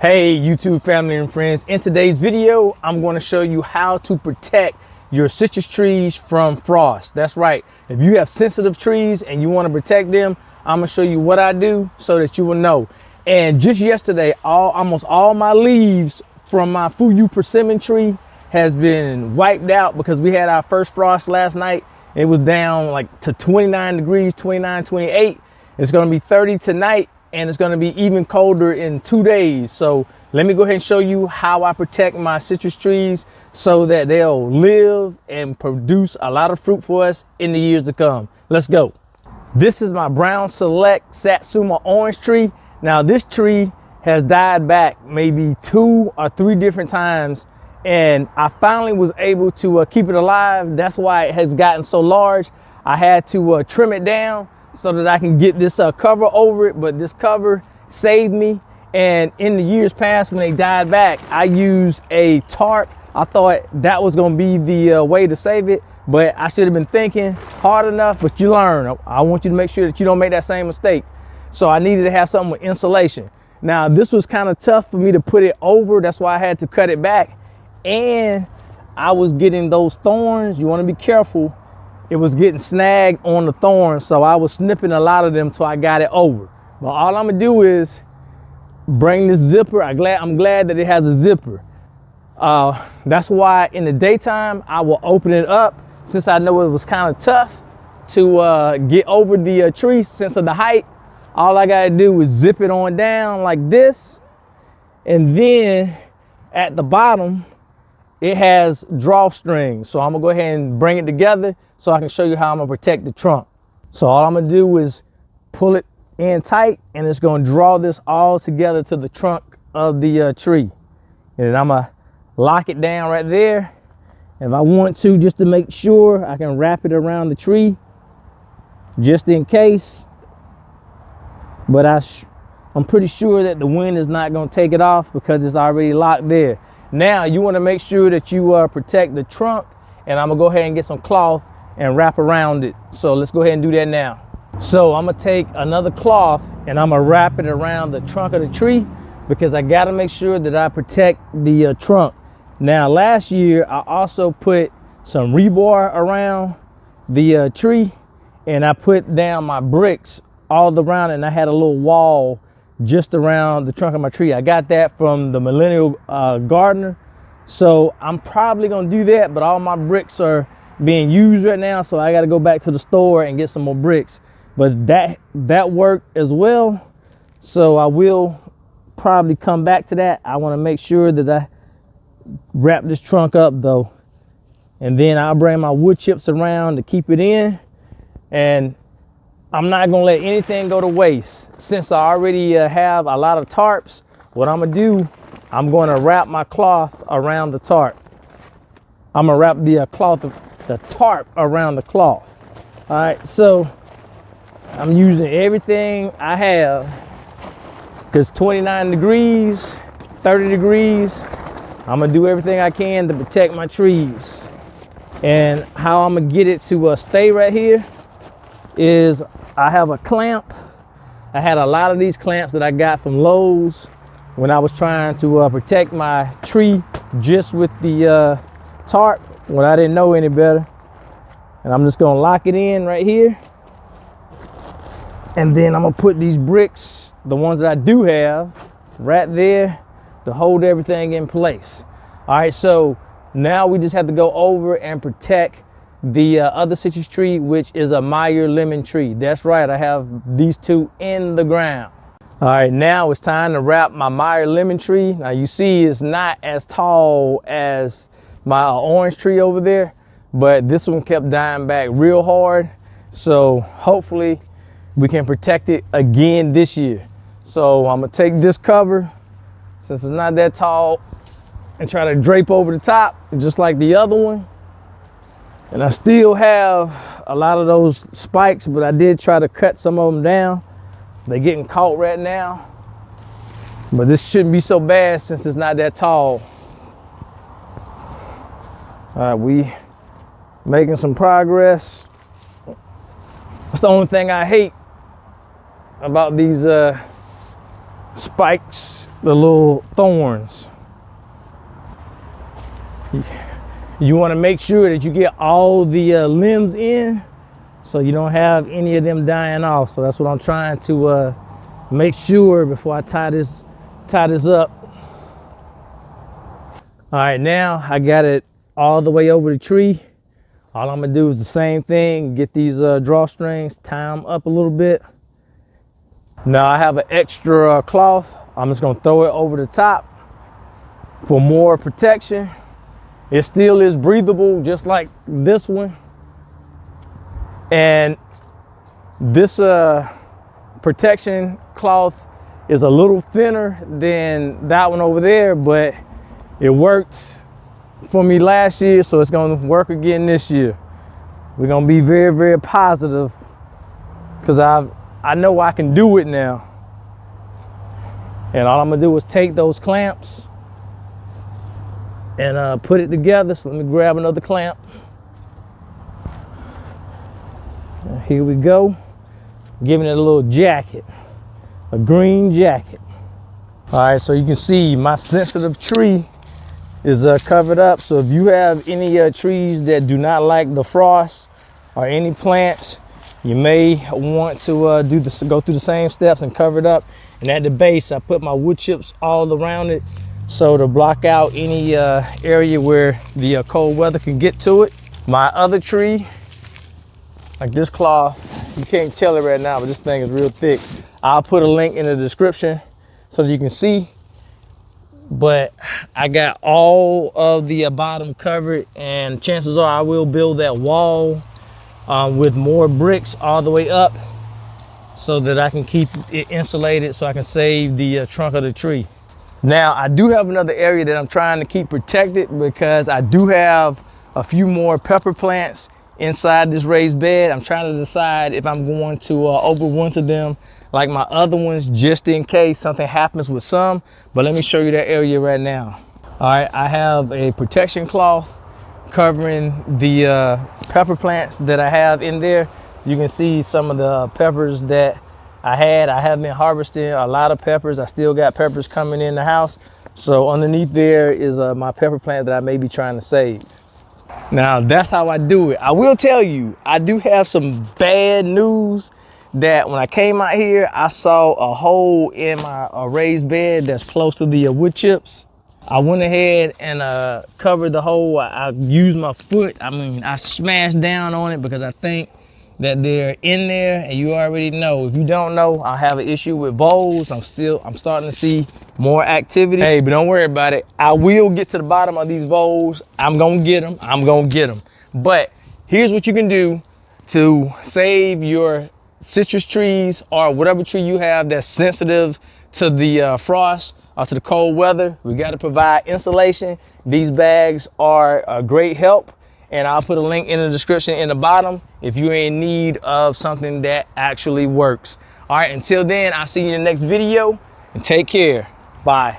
Hey YouTube family and friends, in today's video I'm going to show you how to protect your citrus trees from frost. That's right, if you have sensitive trees and you want to protect them, I'm going to show you what I do so that you will know. And just yesterday, almost all my leaves from my Fuyu persimmon tree has been wiped out because we had our first frost last night. It was down like to 29 degrees, 29, 28. It's going to be 30 tonight. And it's going to be even colder in 2 days. So let me go ahead and show you how I protect my citrus trees so that they'll live and produce a lot of fruit for us in the years to come. Let's go. This is my Brown Select Satsuma orange tree. Now this tree has died back maybe 2 or 3 different times, and I finally was able to keep it alive. That's why it has gotten so large. I had to trim it down so that I can get this cover over it, but this cover saved me. And in the years past when they died back, I used a tarp. I thought that was gonna be the way to save it, but I should have been thinking hard enough, but you learn. I want you to make sure that you don't make that same mistake. So I needed to have something with insulation. Now this was kind of tough for me to put it over, that's why I had to cut it back. And I was getting those thorns. You wanna be careful. It was getting snagged on the thorns, so I was snipping a lot of them till I got it over. But all I'm gonna do is bring this zipper. I'm glad that it has a zipper. That's why in the daytime I will open it up, since I know it was kind of tough to get over the tree since of the height. All I gotta do is zip it on down like this, and then at the bottom it has drawstrings. So I'm gonna go ahead and bring it together so I can show you how I'm gonna protect the trunk. So all I'm gonna do is pull it in tight, and it's gonna draw this all together to the trunk of the tree. And I'm gonna lock it down right there. If I want to, just to make sure, I can wrap it around the tree just in case. But I'm pretty sure that the wind is not gonna take it off because it's already locked there. Now you wanna make sure that you protect the trunk, and I'm gonna go ahead and get some cloth and wrap around it. So let's go ahead and do that now. So I'm gonna take another cloth and I'm gonna wrap it around the trunk of the tree because I gotta make sure that I protect the trunk. Now last year I also put some rebar around the tree, and I put down my bricks all around it, and I had a little wall just around the trunk of my tree. I got that from the Millennial Gardener. So I'm probably gonna do that, but all my bricks are being used right now, so I got to go back to the store and get some more bricks. But that worked as well, so I will probably come back to that. I want to make sure that I wrap this trunk up though, and then I'll bring my wood chips around to keep it in. And I'm not gonna let anything go to waste. Since I already have a lot of tarps, what I'm gonna do, I'm gonna wrap my cloth around the tarp. I'm gonna wrap the tarp around the cloth. All right, so I'm using everything I have, because 29 degrees, 30 degrees, I'm gonna do everything I can to protect my trees. And how I'm gonna get it to stay right here is I have a clamp. I had a lot of these clamps that I got from Lowe's when I was trying to protect my tree just with the tarp when I didn't know any better. And I'm just gonna lock it in right here. And then I'm gonna put these bricks, the ones that I do have, right there to hold everything in place. All right, so now we just have to go over and protect the other citrus tree, which is a Meyer lemon tree. That's right, I have these two in the ground. All right, now it's time to wrap my Meyer lemon tree. Now you see it's not as tall as my orange tree over there, but this one kept dying back real hard. So hopefully we can protect it again this year. So I'm gonna take this cover, since it's not that tall, and try to drape over the top just like the other one. And I still have a lot of those spikes, but I did try to cut some of them down. They're getting caught right now, but this shouldn't be so bad since it's not that tall. All right, we making some progress. That's the only thing I hate about these spikes the little thorns. You want to make sure that you get all the limbs in, so you don't have any of them dying off. So that's what I'm trying to make sure before I tie this up. All right, now I got it all the way over the tree. All I'm gonna do is the same thing, get these drawstrings, tie them up a little bit. Now I have an extra cloth. I'm just gonna throw it over the top for more protection. It still is breathable, just like this one. And this protection cloth is a little thinner than that one over there, but it worked for me last year, so it's gonna work again this year. We're gonna be very, very positive, because I know I can do it now. And all I'm gonna do is take those clamps and put it together. So let me grab another clamp. And here we go. Giving it a little jacket, a green jacket. All right, so you can see my sensitive tree is covered up. So if you have any trees that do not like the frost, or any plants, you may want to go through the same steps and cover it up. And at the base, I put my wood chips all around it, so to block out any area where the cold weather can get to it. My other tree, like this cloth, you can't tell it right now, but this thing is real thick. I'll put a link in the description so that you can see. But I got all of the bottom covered, and chances are I will build that wall with more bricks all the way up, so that I can keep it insulated, so I can save the trunk of the tree. Now I do have another area that I'm trying to keep protected, because I do have a few more pepper plants inside this raised bed. I'm trying to decide if I'm going to overwinter them like my other ones, just in case something happens with some. But let me show you that area right now. All right, I have a protection cloth covering the pepper plants that I have in there. You can see some of the peppers that I have been harvesting a lot of peppers. I still got peppers coming in the house. So underneath there is my pepper plant that I may be trying to save. Now that's how I do it. I will tell you, I do have some bad news, that when I came out here, I saw a hole in my raised bed that's close to the wood chips. I went ahead and covered the hole. I used my foot. I smashed down on it, because I think that they're in there. And you already know, if you don't know, I have an issue with voles. I'm starting to see more activity. Hey, but don't worry about it. I will get to the bottom of these voles. I'm gonna get them. But here's what you can do to save your citrus trees, or whatever tree you have that's sensitive to the frost or to the cold weather. We got to provide insulation. These bags are a great help, and I'll put a link in the description in the bottom if you're in need of something that actually works. All right, until then, I'll see you in the next video, and take care. Bye.